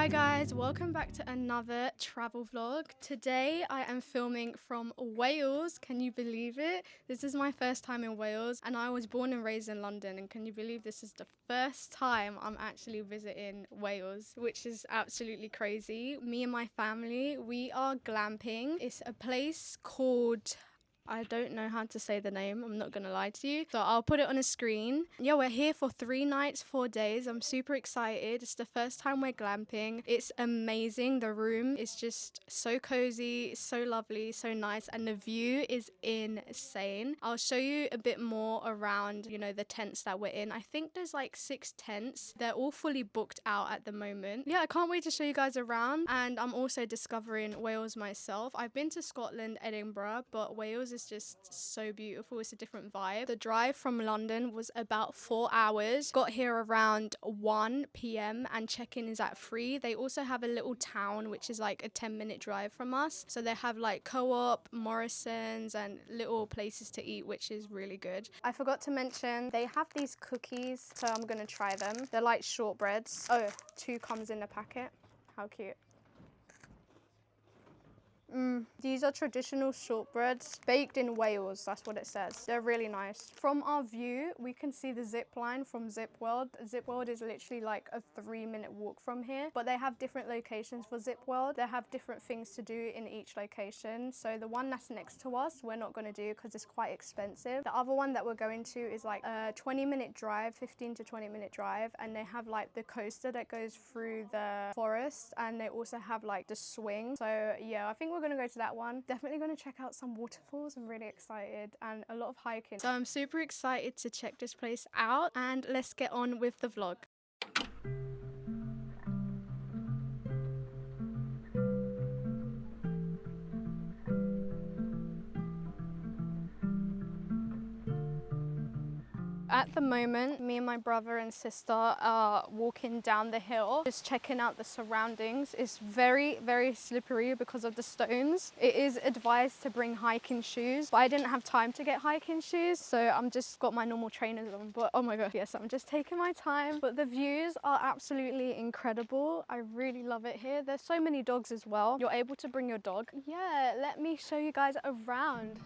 Hi guys, welcome back to another travel vlog. Today I am filming from Wales. Can you believe it? This is my first time in Wales and I was born and raised in London, and can you believe this is the first time I'm actually visiting Wales, which is absolutely crazy. Me and my family, we are glamping. It's a place called, I don't know how to say the name, I'm not gonna lie to you, so I'll put it on a screen. Yeah, we're here for 3 nights, 4 days. I'm super excited. It's the first time we're glamping. It's amazing. The room is just so cozy, so lovely, so nice, and the view is insane. I'll show you a bit more around, you know, the tents that we're in. I think there's like 6 tents. They're all fully booked out at the moment. Yeah, I can't wait to show you guys around, and I'm also discovering Wales myself. I've been to Scotland, Edinburgh, but Wales is just so beautiful. It's a different vibe. The drive from London was about 4 hours. Got here around 1 p.m. and check-in is at 3. They also have a little town which is like a 10-minute drive from us. So they have like Co-op, Morrison's and little places to eat, which is really good. I forgot to mention they have these cookies, so I'm gonna try them. They're like shortbreads. Oh, 2 comes in a packet. How cute. These are traditional shortbreads baked in Wales, that's what it says. They're really nice. From our view, we can see the zip line from Zip World. Zip World is literally like a 3-minute walk from here, but they have different locations for Zip World. They have different things to do in each location. So the one that's next to us, we're not gonna do because it's quite expensive. The other one that we're going to is like a 20-minute drive, 15 to 20-minute drive, and they have like the coaster that goes through the forest, and they also have like the swing. So yeah, I think we're gonna go to that one. Definitely gonna check out some waterfalls. I'm really excited, and a lot of hiking. So I'm super excited to check this place out, and let's get on with the vlog. At the moment, me and my brother and sister are walking down the hill, just checking out the surroundings. It's very, very slippery because of the stones. It is advised to bring hiking shoes, but I didn't have time to get hiking shoes, so I'm just got my normal trainers on. But oh my god, yes, I'm just taking my time. But the views are absolutely incredible. I really love it here. There's so many dogs as well. You're able to bring your dog. Yeah, let me show you guys around.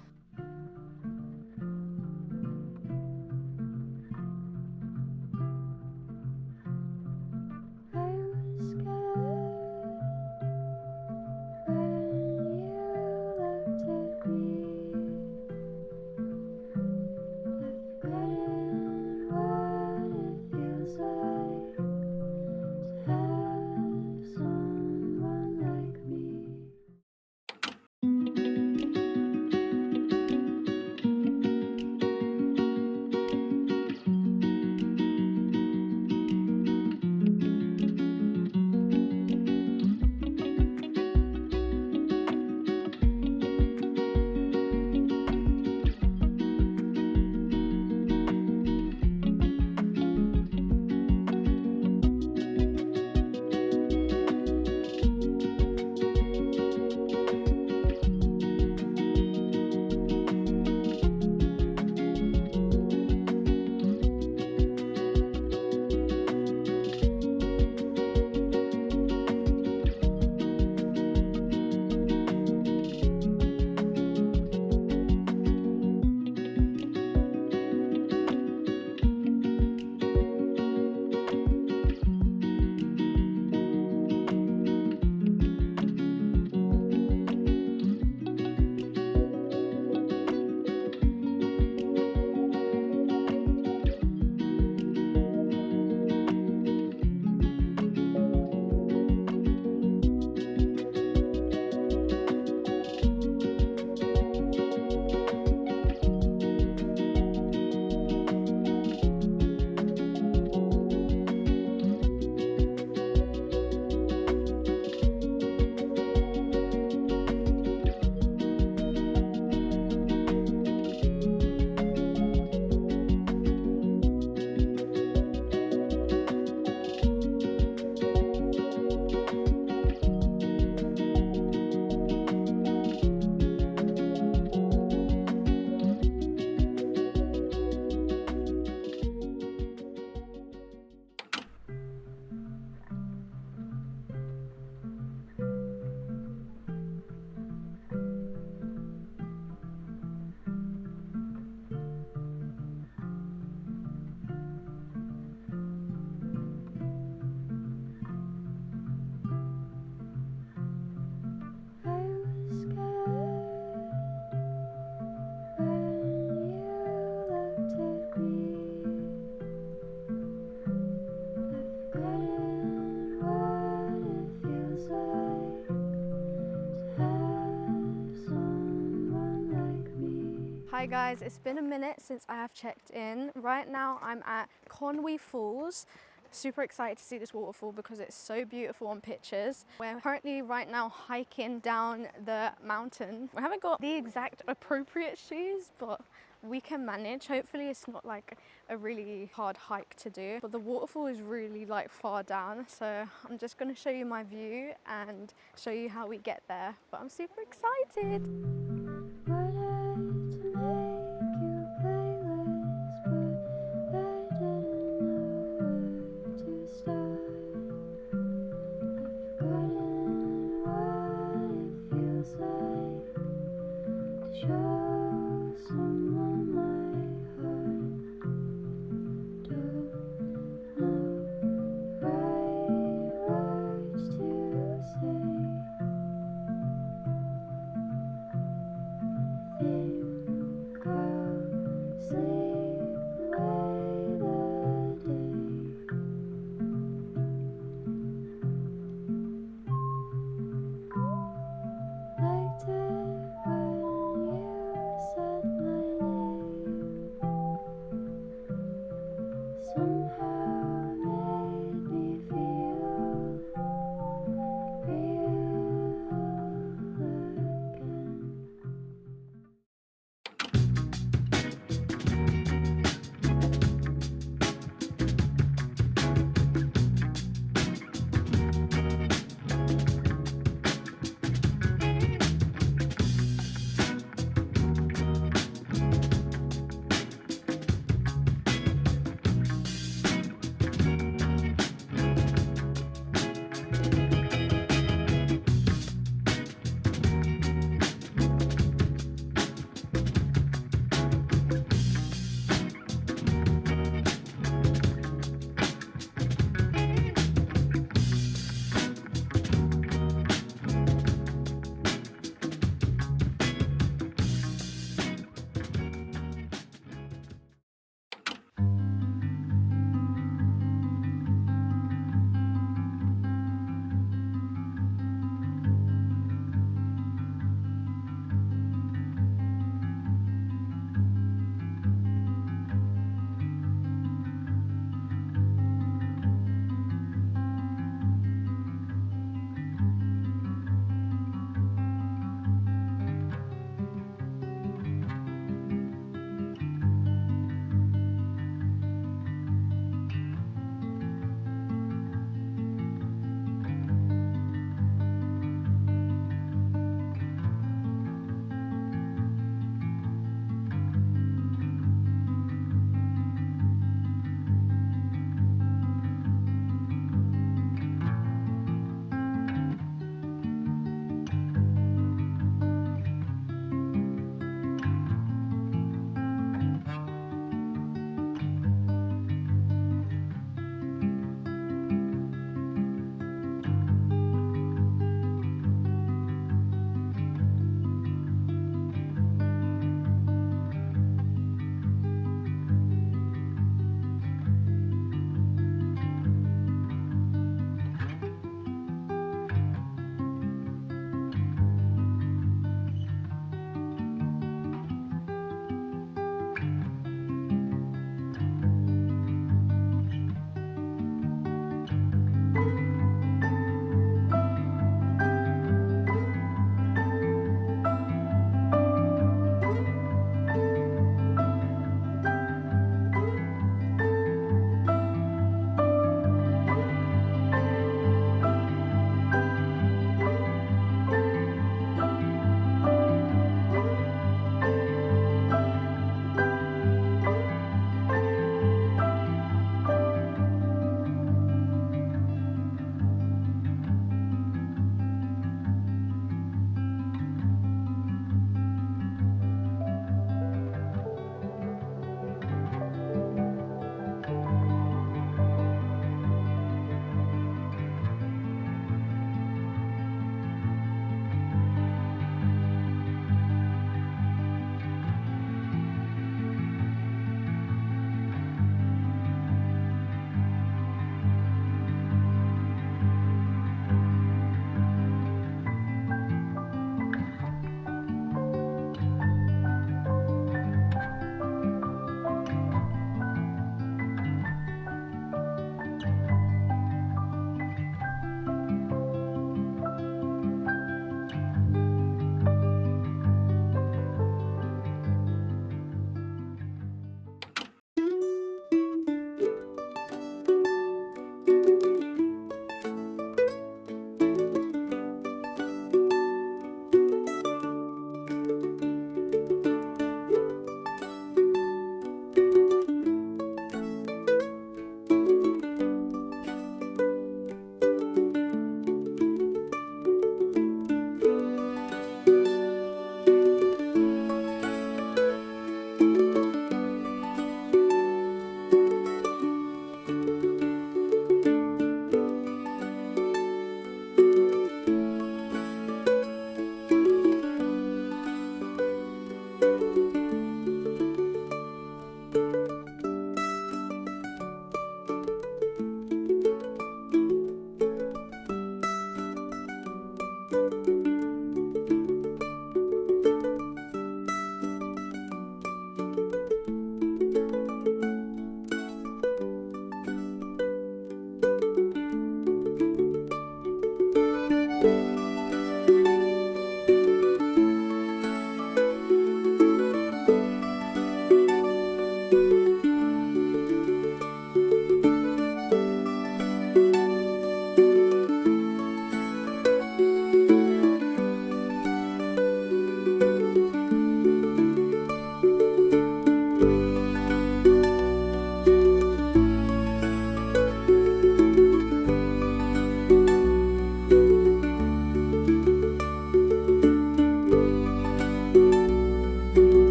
Hi guys, it's been a minute since I have checked in. Right now I'm at Conwy Falls. Super excited to see this waterfall because it's so beautiful on pictures. We're currently right now hiking down the mountain. We haven't got the exact appropriate shoes, but we can manage. Hopefully it's not like a really hard hike to do, but the waterfall is really like far down, so I'm just going to show you my view and show you how we get there. But I'm super excited.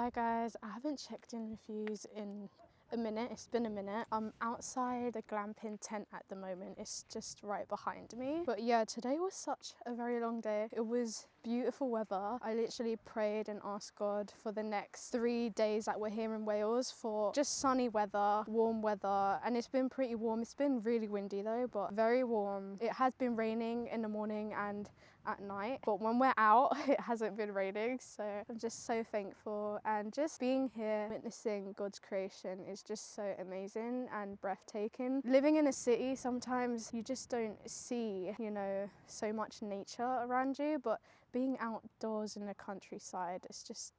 Hi guys, I haven't checked in with yous in a minute. It's been a minute. I'm outside the glamping tent at the moment. It's just right behind me. But yeah, today was such a very long day. It was beautiful weather. I literally prayed and asked God for the next 3 days that we're here in Wales for just sunny weather, warm weather, and it's been pretty warm. It's been really windy though, but very warm. It has been raining in the morning and at night, but when we're out it hasn't been raining, so I'm just so thankful. And just being here witnessing God's creation is just so amazing and breathtaking. Living in a city, sometimes you just don't see, you know, so much nature around you, but being outdoors in the countryside is just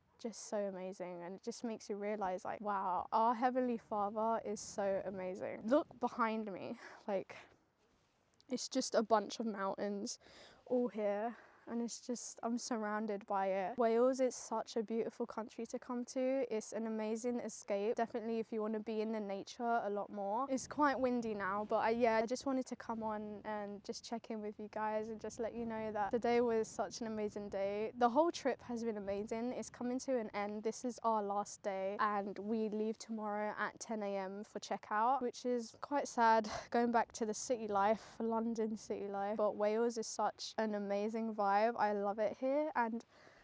so amazing, and it just makes you realize, like, wow, our Heavenly Father is so amazing. Look behind me, like, it's just a bunch of mountains all here, and it's just, I'm surrounded by it. Wales is such a beautiful country to come to. It's an amazing escape, definitely if you want to be in the nature a lot more. It's quite windy now, but I just wanted to come on and just check in with you guys and just let you know that today was such an amazing day. The whole trip has been amazing. It's coming to an end. This is our last day and we leave tomorrow at 10 AM for checkout, which is quite sad, going back to the city life, London city life. But Wales is such an amazing vibe. I love it here and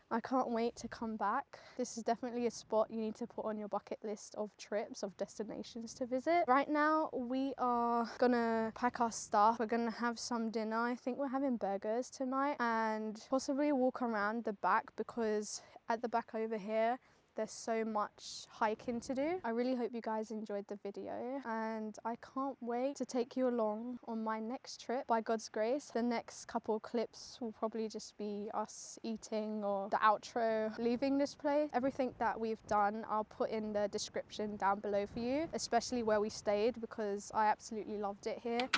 I can't wait to come back. This is definitely a spot you need to put on your bucket list of trips, of destinations to visit. Right now we are gonna pack our stuff. We're gonna have some dinner. I think we're having burgers tonight, and possibly walk around the back, because at the back over here there's so much hiking to do. I really hope you guys enjoyed the video, and I can't wait to take you along on my next trip by God's grace. The next couple clips will probably just be us eating or the outro leaving this place. Everything that we've done I'll put in the description down below for you, especially where we stayed, because I absolutely loved it here.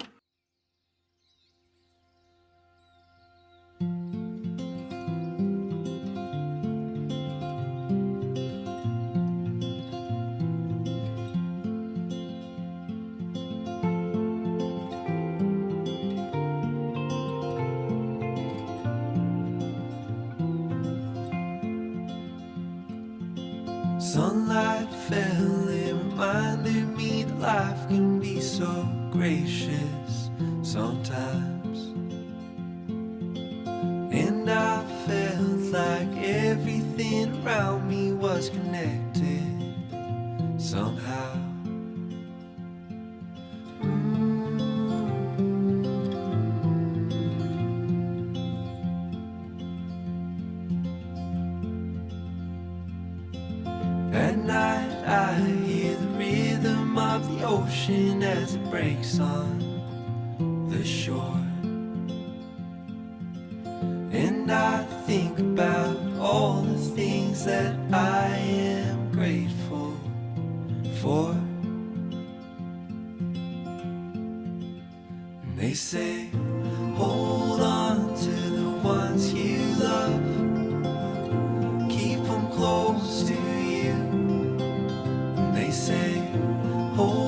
Sunlight fell, it reminded me that life can be so gracious sometimes. And I felt like everything around me was connected somehow. At night I hear the rhythm of the ocean as it breaks on the shore. And I think about all the things that I am grateful for. And they say, hold on to the ones you love, keep them close to you. They say, hold